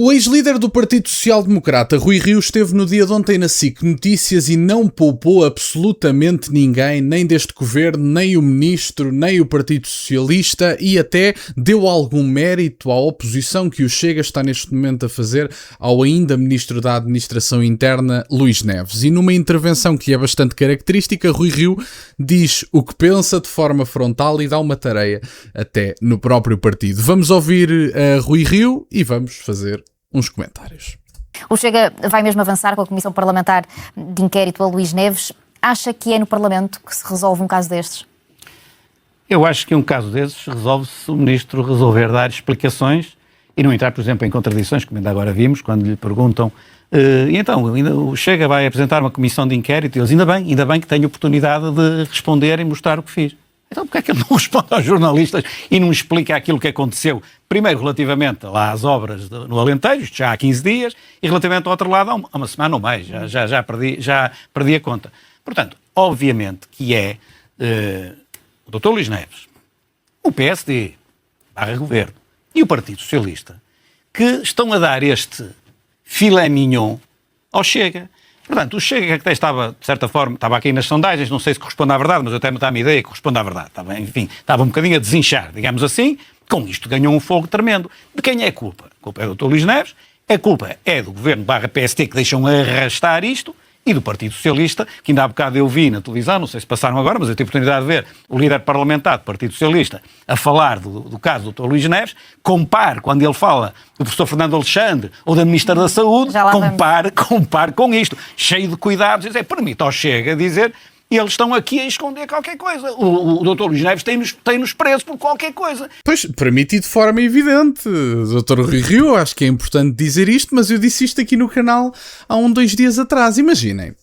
O ex-líder do Partido Social Democrata, Rui Rio, esteve no dia de ontem na SIC Notícias e não poupou absolutamente ninguém, nem deste governo, nem o ministro, nem o Partido Socialista, e até deu algum mérito à oposição que o Chega está neste momento a fazer ao ainda ministro da Administração Interna, Luís Neves. E numa intervenção que é bastante característica, Rui Rio diz o que pensa de forma frontal e dá uma tareia até no próprio partido. Vamos ouvir Rui Rio e vamos fazer uns comentários. O Chega vai mesmo avançar com a Comissão Parlamentar de Inquérito a Luís Neves. Acha que é no Parlamento que se resolve um caso destes? Eu acho que um caso desses resolve-se se o Ministro resolver dar explicações e não entrar, por exemplo, em contradições, como ainda agora vimos, quando lhe perguntam e então, o Chega vai apresentar uma comissão de inquérito e eles, ainda bem que tenho oportunidade de responder e mostrar o que fiz. Então, porque é que ele não responde aos jornalistas e não explica aquilo que aconteceu? Primeiro, relativamente lá às obras no Alentejo, já há 15 dias, e relativamente ao outro lado, há uma semana ou mais, já perdi a conta. Portanto, obviamente que é o Dr. Luís Neves, o PSD, /Governo, e o Partido Socialista, que estão a dar este filé mignon ao Chega. Portanto, o Chega que até estava, de certa forma, estava aqui nas sondagens, não sei se corresponde à verdade, mas até me dá-me ideia que corresponde à verdade. Estava um bocadinho a desinchar, digamos assim. Com isto ganhou um fogo tremendo. De quem é a culpa? A culpa é do Dr. Luís Neves, a culpa é do Governo /PST que deixam arrastar isto, e do Partido Socialista, que ainda há bocado eu vi na televisão, não sei se passaram agora, mas eu tive a oportunidade de ver o líder parlamentar do Partido Socialista a falar do caso do Dr. Luís Neves. Compare, quando ele fala do professor Fernando Alexandre ou da Ministra da Saúde, compare com isto, cheio de cuidados, permite ao Chega dizer e eles estão aqui a esconder qualquer coisa. O Dr. Luís Neves tem-nos preso por qualquer coisa. Pois, permite e de forma evidente. Dr. Rui Rio, acho que é importante dizer isto, mas eu disse isto aqui no canal há 2 dias atrás. Imaginem,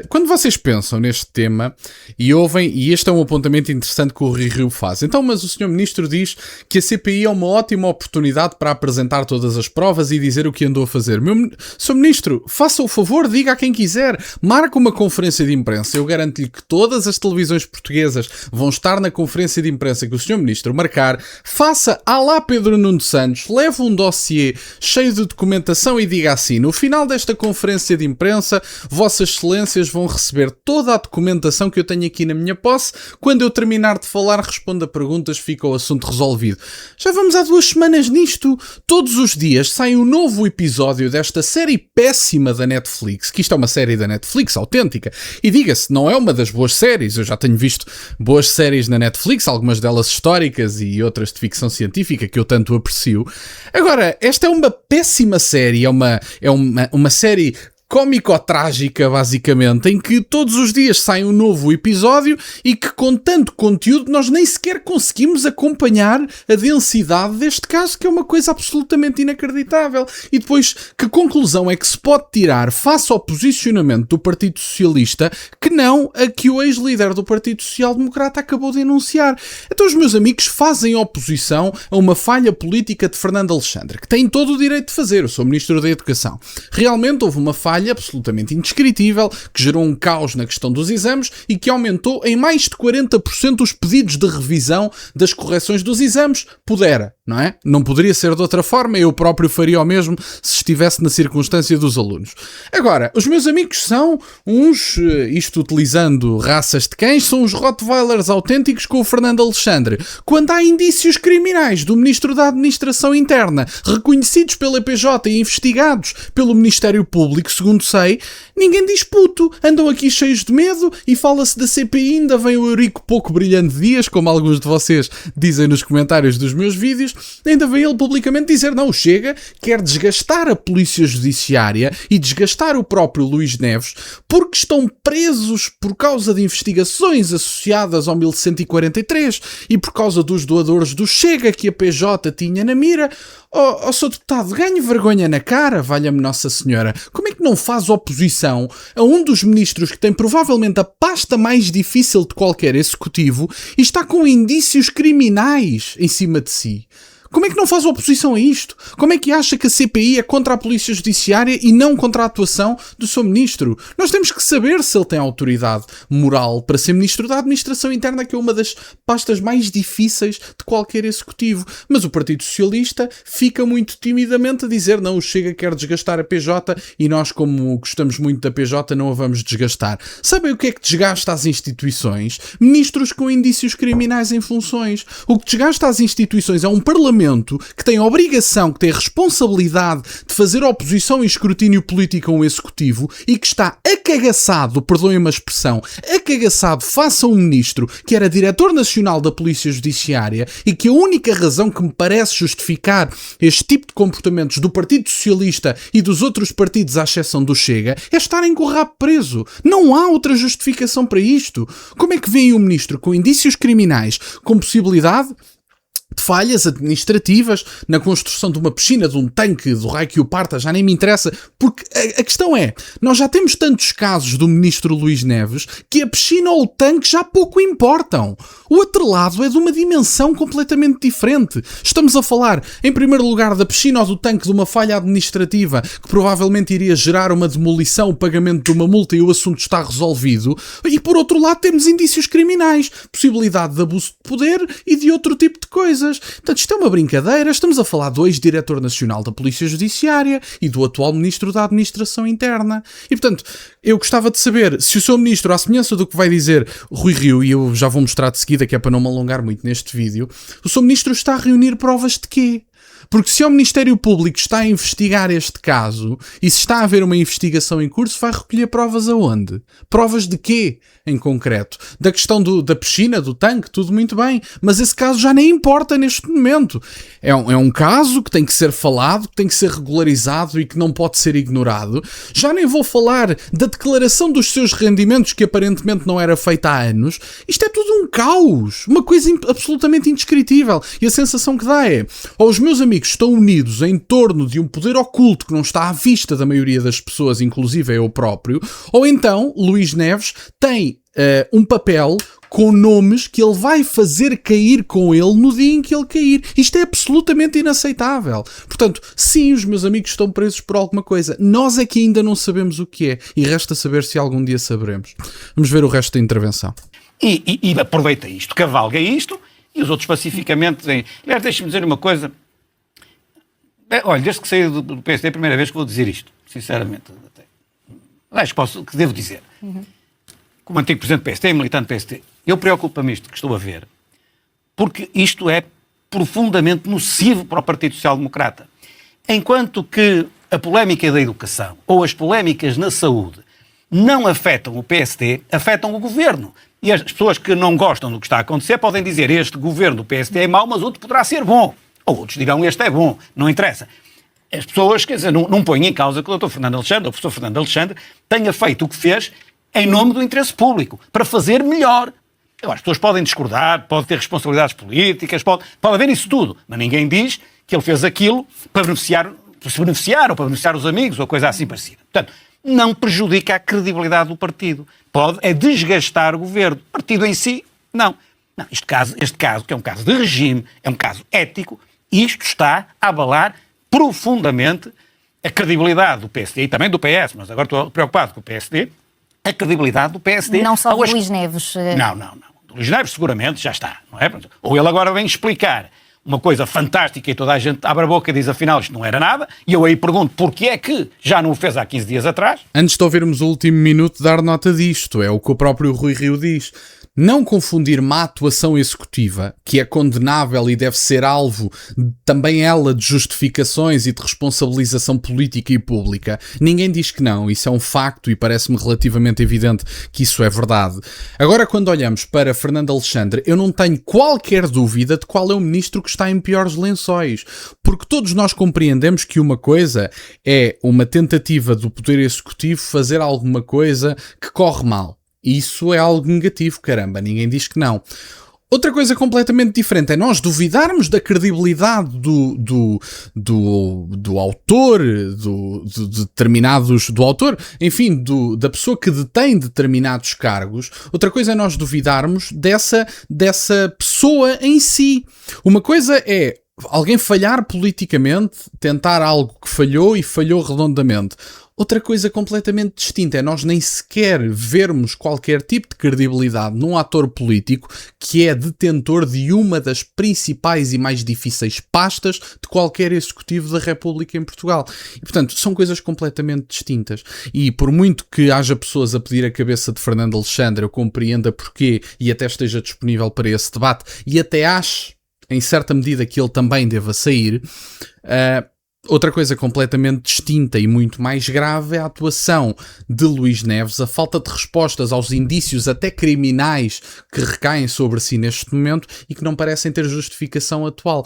quando vocês pensam neste tema e ouvem, e este é um apontamento interessante que o Rui Rio faz, então, mas o Sr. Ministro diz que a CPI é uma ótima oportunidade para apresentar todas as provas e dizer o que andou a fazer. Sr. Ministro, faça o favor, diga a quem quiser, marque uma conferência de imprensa. Eu garanto-lhe que todas as televisões portuguesas vão estar na conferência de imprensa que o Sr. Ministro marcar. Faça à lá Pedro Nuno Santos, leve um dossiê cheio de documentação e diga assim: no final desta conferência de imprensa, Vossas Excelências vão receber toda a documentação que eu tenho aqui na minha posse. Quando eu terminar de falar, responda perguntas, fica o assunto resolvido. Já vamos há 2 semanas nisto. Todos os dias sai um novo episódio desta série péssima da Netflix, que isto é uma série da Netflix autêntica, e diga-se, não é uma das boas séries. Eu já tenho visto boas séries na Netflix, algumas delas históricas e outras de ficção científica que eu tanto aprecio. Agora, esta é uma péssima série, é uma série cómico-trágica, basicamente, em que todos os dias sai um novo episódio e que, com tanto conteúdo, nós nem sequer conseguimos acompanhar a densidade deste caso, que é uma coisa absolutamente inacreditável. E depois, que conclusão é que se pode tirar face ao posicionamento do Partido Socialista que não a que o ex-líder do Partido Social Democrata acabou de enunciar? Então os meus amigos fazem oposição a uma falha política de Fernando Alexandre, que tem todo o direito de fazer. Eu sou Ministro da Educação. Realmente houve uma falha absolutamente indescritível, que gerou um caos na questão dos exames e que aumentou em mais de 40% os pedidos de revisão das correções dos exames. Não é? Não poderia ser de outra forma, eu próprio faria o mesmo se estivesse na circunstância dos alunos. Agora, os meus amigos são uns, isto utilizando raças de cães, são os Rottweilers autênticos com o Fernando Alexandre. Quando há indícios criminais do Ministro da Administração Interna, reconhecidos pela PJ e investigados pelo Ministério Público, segundo sei, ninguém diz puto. Andam aqui cheios de medo e fala-se da CPI, ainda vem o Eurico pouco brilhante Dias, como alguns de vocês dizem nos comentários dos meus vídeos, ainda vem ele publicamente dizer, não, Chega quer desgastar a Polícia Judiciária e desgastar o próprio Luís Neves porque estão presos por causa de investigações associadas ao 1143 e por causa dos doadores do Chega que a PJ tinha na mira. Sr. Deputado, ganhe vergonha na cara, valha-me Nossa Senhora. Como é que não faz oposição a um dos ministros que tem provavelmente a pasta mais difícil de qualquer executivo e está com indícios criminais em cima de si? Como é que não faz oposição a isto? Como é que acha que a CPI é contra a Polícia Judiciária e não contra a atuação do seu ministro? Nós temos que saber se ele tem autoridade moral para ser ministro da Administração Interna, que é uma das pastas mais difíceis de qualquer executivo. Mas o Partido Socialista fica muito timidamente a dizer não, o Chega quer desgastar a PJ e nós, como gostamos muito da PJ, não a vamos desgastar. Sabem o que é que desgasta as instituições? Ministros com indícios criminais em funções. O que desgasta as instituições é um Parlamento que tem a obrigação, que tem a responsabilidade de fazer oposição e escrutínio político a um Executivo e que está acagaçado, perdoem-me a expressão, acagaçado face a um ministro que era diretor nacional da Polícia Judiciária e que a única razão que me parece justificar este tipo de comportamentos do Partido Socialista e dos outros partidos, à exceção do Chega, é estarem com o rabo preso. Não há outra justificação para isto. Como é que vem um ministro com indícios criminais, com possibilidade de falhas administrativas na construção de uma piscina, de um tanque, do raio que o parta, já nem me interessa, porque a questão é, nós já temos tantos casos do ministro Luís Neves que a piscina ou o tanque já pouco importam. O outro lado é de uma dimensão completamente diferente. Estamos a falar, em primeiro lugar, da piscina ou do tanque de uma falha administrativa que provavelmente iria gerar uma demolição, o pagamento de uma multa e o assunto está resolvido. E por outro lado temos indícios criminais, possibilidade de abuso de poder e de outro tipo de coisa. Portanto, isto é uma brincadeira. Estamos a falar do ex-diretor nacional da Polícia Judiciária e do atual ministro da Administração Interna. E, portanto, eu gostava de saber se o seu ministro, à semelhança do que vai dizer Rui Rio, e eu já vou mostrar de seguida, que é para não me alongar muito neste vídeo, o seu ministro está a reunir provas de quê? Porque se o Ministério Público está a investigar este caso e se está a haver uma investigação em curso, vai recolher provas aonde? Provas de quê, em concreto? Da questão da piscina, do tanque, tudo muito bem, mas esse caso já nem importa neste momento. É um caso que tem que ser falado, que tem que ser regularizado e que não pode ser ignorado. Já nem vou falar da declaração dos seus rendimentos, que aparentemente não era feita há anos. Isto é tudo um caos, uma coisa absolutamente indescritível. E a sensação que dá é, ou os meus amigos estão unidos em torno de um poder oculto que não está à vista da maioria das pessoas, inclusive eu próprio, ou então Luís Neves tem um papel com nomes que ele vai fazer cair com ele no dia em que ele cair. Isto é absolutamente inaceitável. Portanto, sim, os meus amigos estão presos por alguma coisa. Nós é que ainda não sabemos o que é. E resta saber se algum dia saberemos. Vamos ver o resto da intervenção. E aproveita isto, cavalga isto, e os outros pacificamente dizem... Aliás, deixe-me dizer uma coisa. Olha, desde que saí do PSD é a primeira vez que vou dizer isto, sinceramente. Acho que devo dizer. Como antigo presidente do PSD, militante do PSD, eu preocupo-me isto que estou a ver, porque isto é profundamente nocivo para o Partido Social Democrata. Enquanto que a polémica da educação ou as polémicas na saúde não afetam o PSD, afetam o governo. E as pessoas que não gostam do que está a acontecer podem dizer este governo do PSD é mau, mas outro poderá ser bom. Ou outros dirão este é bom, não interessa. As pessoas, quer dizer, não põem em causa que o Dr. Fernando Alexandre, ou o professor Fernando Alexandre, tenha feito o que fez em nome do interesse público, para fazer melhor. As pessoas podem discordar, podem ter responsabilidades políticas, pode haver isso tudo, mas ninguém diz que ele fez aquilo para se beneficiar ou para beneficiar os amigos ou coisa assim parecida. Portanto, não prejudica a credibilidade do partido. Pode desgastar o governo. O partido em si, não. Este caso, que é um caso de regime, é um caso ético, isto está a abalar profundamente a credibilidade do PSD e também do PS, mas agora estou preocupado com o PSD, a credibilidade do PSD. Não só do Luís Neves. Não. Do Luís Neves seguramente já está, não é? Ou ele agora vem explicar uma coisa fantástica e toda a gente abre a boca e diz afinal isto não era nada, e eu aí pergunto porquê é que já não o fez há 15 dias atrás. Antes de ouvirmos o último minuto, dar nota disto, é o que o próprio Rui Rio diz. Não confundir má atuação executiva, que é condenável e deve ser alvo também ela de justificações e de responsabilização política e pública. Ninguém diz que não, isso é um facto e parece-me relativamente evidente que isso é verdade. Agora, quando olhamos para Fernando Alexandre, eu não tenho qualquer dúvida de qual é o ministro que está em piores lençóis, porque todos nós compreendemos que uma coisa é uma tentativa do Poder Executivo fazer alguma coisa que corre mal. Isso é algo negativo, caramba, ninguém diz que não. Outra coisa completamente diferente é nós duvidarmos da credibilidade do autor, do autor, enfim, da pessoa que detém determinados cargos. Outra coisa é nós duvidarmos dessa pessoa em si. Uma coisa é alguém falhar politicamente, tentar algo que falhou e falhou redondamente. Outra coisa completamente distinta é nós nem sequer vermos qualquer tipo de credibilidade num ator político que é detentor de uma das principais e mais difíceis pastas de qualquer executivo da República em Portugal. E, portanto, são coisas completamente distintas. E por muito que haja pessoas a pedir a cabeça de Fernando Alexandre, eu compreenda porquê e até esteja disponível para esse debate e até acho, em certa medida, que ele também deva sair. Outra coisa completamente distinta e muito mais grave é a atuação de Luís Neves, a falta de respostas aos indícios até criminais que recaem sobre si neste momento e que não parecem ter justificação atual.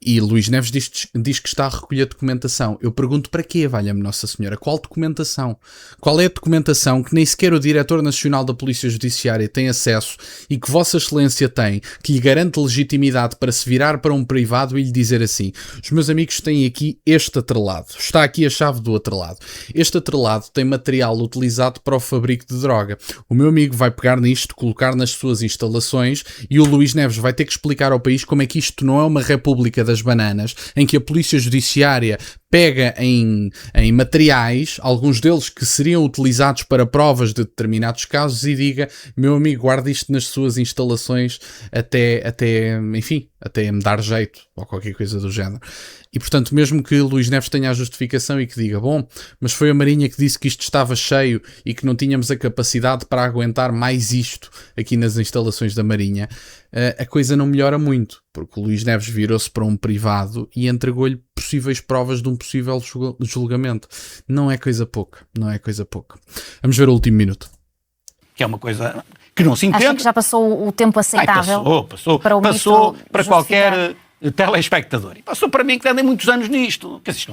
E Luís Neves diz que está a recolher documentação. Eu pergunto para quê, valha-me Nossa Senhora? Qual documentação? Qual é a documentação que nem sequer o Diretor Nacional da Polícia Judiciária tem acesso e que Vossa Excelência tem, que lhe garante legitimidade para se virar para um privado e lhe dizer assim: os meus amigos têm aqui este atrelado, está aqui a chave do atrelado. Este atrelado tem material utilizado para o fabrico de droga. O meu amigo vai pegar nisto, colocar nas suas instalações e o Luís Neves vai ter que explicar ao país como é que isto não é uma república das bananas, em que a Polícia Judiciária pega em materiais, alguns deles que seriam utilizados para provas de determinados casos, e diga: meu amigo, guarda isto nas suas instalações até me dar jeito, ou qualquer coisa do género. E, portanto, mesmo que Luís Neves tenha a justificação e que diga: bom, mas foi a Marinha que disse que isto estava cheio e que não tínhamos a capacidade para aguentar mais isto aqui nas instalações da Marinha, a coisa não melhora muito, porque o Luís Neves virou-se para um privado e entregou-lhe possíveis provas de um possível julgamento. Não é coisa pouca, não é coisa pouca. Vamos ver o último minuto. Que é uma coisa que não se entende. Acha que já passou o tempo aceitável? Passou para qualquer telespectador. E passou para mim, que andei muitos anos nisto. Porque isto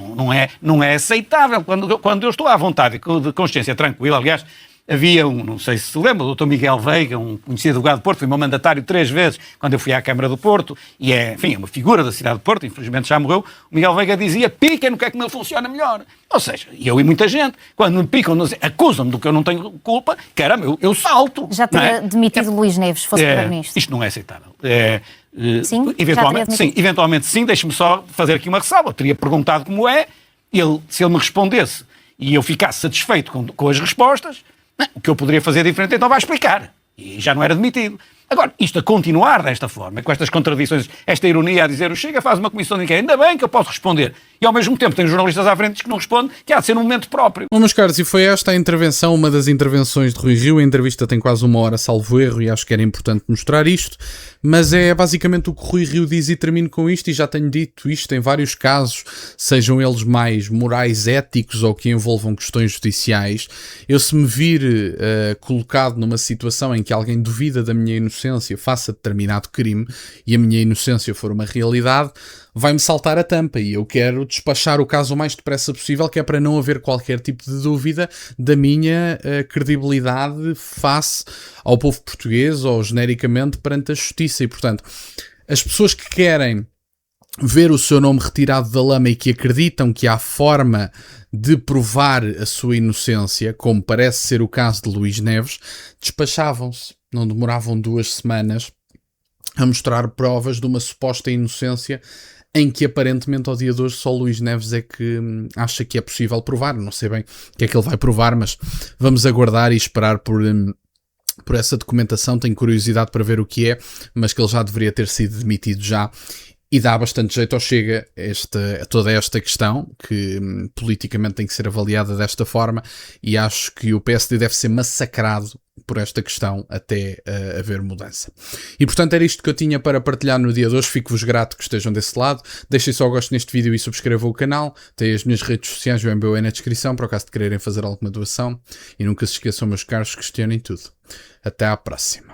não é aceitável. Quando eu estou à vontade, de consciência tranquila, aliás, havia não sei se se lembra, o Dr. Miguel Veiga, um conhecido advogado de Porto, foi meu mandatário 3 vezes quando eu fui à Câmara do Porto, e é uma figura da cidade de Porto, infelizmente já morreu. O Miguel Veiga dizia: pica no que é que me funciona melhor. Ou seja, eu e muita gente, quando me picam, acusam-me do que eu não tenho culpa, caramba, eu salto. Já teria demitido Luís Neves, se fosse primeiro-ministro. Isto não é aceitável. Sim? Eventualmente sim, deixe-me só fazer aqui uma ressalva. Eu teria perguntado como é, se ele me respondesse e eu ficasse satisfeito com as respostas, o que eu poderia fazer diferente, então vai explicar. E já não era demitido. Agora, isto a continuar desta forma, com estas contradições, esta ironia a dizer: o Chega faz uma comissão de inquérito, ainda bem que eu posso responder, e ao mesmo tempo tem jornalistas à frente que não respondem, que há de ser num momento próprio. Bom, meus caros, e foi esta a intervenção, uma das intervenções de Rui Rio. A entrevista tem quase 1 hora, salvo erro, e acho que era importante mostrar isto, mas é basicamente o que Rui Rio diz, e termino com isto, e já tenho dito isto em vários casos, sejam eles mais morais, éticos ou que envolvam questões judiciais. Eu, se me vir colocado numa situação em que alguém duvida da minha inocência, faça determinado crime, e a minha inocência for uma realidade, vai-me saltar a tampa, e eu quero despachar o caso o mais depressa possível, que é para não haver qualquer tipo de dúvida da minha credibilidade face ao povo português ou genericamente perante a justiça. E, portanto, as pessoas que querem ver o seu nome retirado da lama e que acreditam que há forma de provar a sua inocência, como parece ser o caso de Luís Neves, despachavam-se. Não demoravam 2 semanas a mostrar provas de uma suposta inocência em que aparentemente ao dia de hoje só Luís Neves é que acha que é possível provar. Não sei bem o que é que ele vai provar, mas vamos aguardar e esperar por essa documentação. Tenho curiosidade para ver o que é, mas que ele já deveria ter sido demitido já. E dá bastante jeito ao Chega toda esta questão, que politicamente tem que ser avaliada desta forma, e acho que o PSD deve ser massacrado por esta questão até haver mudança. E, portanto, era isto que eu tinha para partilhar no dia de hoje. Fico-vos grato que estejam desse lado. Deixem só o gosto neste vídeo e subscrevam o canal. Tem as minhas redes sociais, o MBA na descrição, para o caso de quererem fazer alguma doação. E nunca se esqueçam, meus caros, questionem tudo. Até à próxima.